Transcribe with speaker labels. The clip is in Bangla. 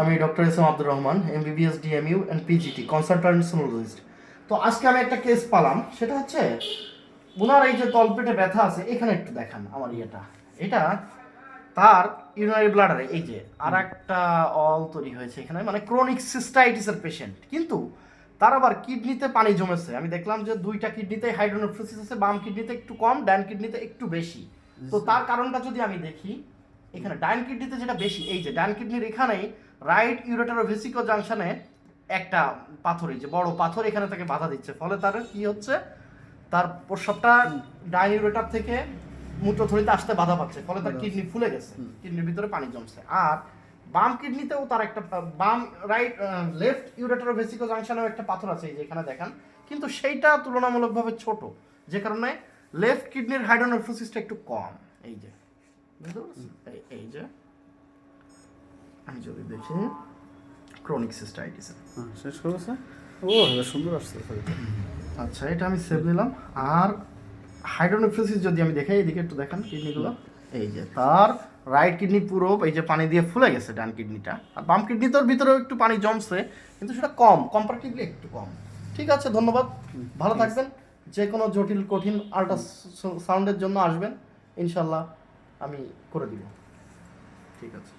Speaker 1: আমি doctor S M Abdur Rahman, MBBS DMU and PGT consultant sonologist. তো আজকে আমি একটা কেস পালাম, সেটা হচ্ছে ওনার এই যে তলপেটে ব্যথা আছে, এখানে একটু দেখান আমার এটা তার ইউরিনারি ব্লাডারে এই যে আর একটা অল তৈরি হয়েছে এখানে, মানে ক্রনিক সিস্টাইটিসের পেশেন্ট। কিন্তু তার আবার কিডনিতে পানি জমেছে। আমি দেখলাম যে দুইটা কিডনিতে হাইড্রোনেফ্রোসিস আছে, বাম কিডনিতে একটু কম, ডান কিডনিতে একটু বেশি। তো তার কারণটা যদি আমি দেখি, এখানে ডান কিডনিতে যেটা বেশি, এই যে ডান কিডনির এখানেই রাইট ইউরেটারোভেসিকো জাংশনে একটা পাথর, এই যে বড় পাথর এখানে তাকে বাধা দিচ্ছে। ফলে তার কি হচ্ছে, তার প্রস্রাবটা ডান ইউরেটার থেকে মূত্রথলিতে আসতে বাধা পাচ্ছে, ফলে তার কিডনি ফুলে গেছে, কিডনির ভিতরে পানি জমছে। আর বাম কিডনিতেও তার একটা বাম রাইট লেফট ইউরেটারোভেসিকো জাংশনেও একটা পাথর আছে, এই যে এখানে দেখান। কিন্তু সেইটা তুলনামূলকভাবে ছোট, যে কারণে লেফট কিডনির হাইড্রোনেফ্রোসিসটা একটু কম। এই যে এই যে আমি যদি দেখি ক্রনিক সিস্টাইটিস।
Speaker 2: শেষ করেছে। ও সুন্দর আসছে।
Speaker 1: আচ্ছা, এটা আমি সেভ নিলাম। আর হাইড্রোনেফ্রোসিস যদি আমি দেখাই, এদিকে একটু দেখান কিডনিগুলো। এই যে তার রাইট কিডনি পুরো এই যে পানি দিয়ে ফুলে গেছে, ডান কিডনিটা। আর বাম কিডনিটার ভিতরেও একটু পানি জমছে, কিন্তু সেটা কম, কম্পারেটিভলি একটু কম। ঠিক আছে, ধন্যবাদ, ভালো থাকবেন। যে কোনো জটিল কঠিন আল্ট্রাসাউন্ডের জন্য আসবেন, ইনশাল্লাহ আমি করে দিব। ঠিক আছে।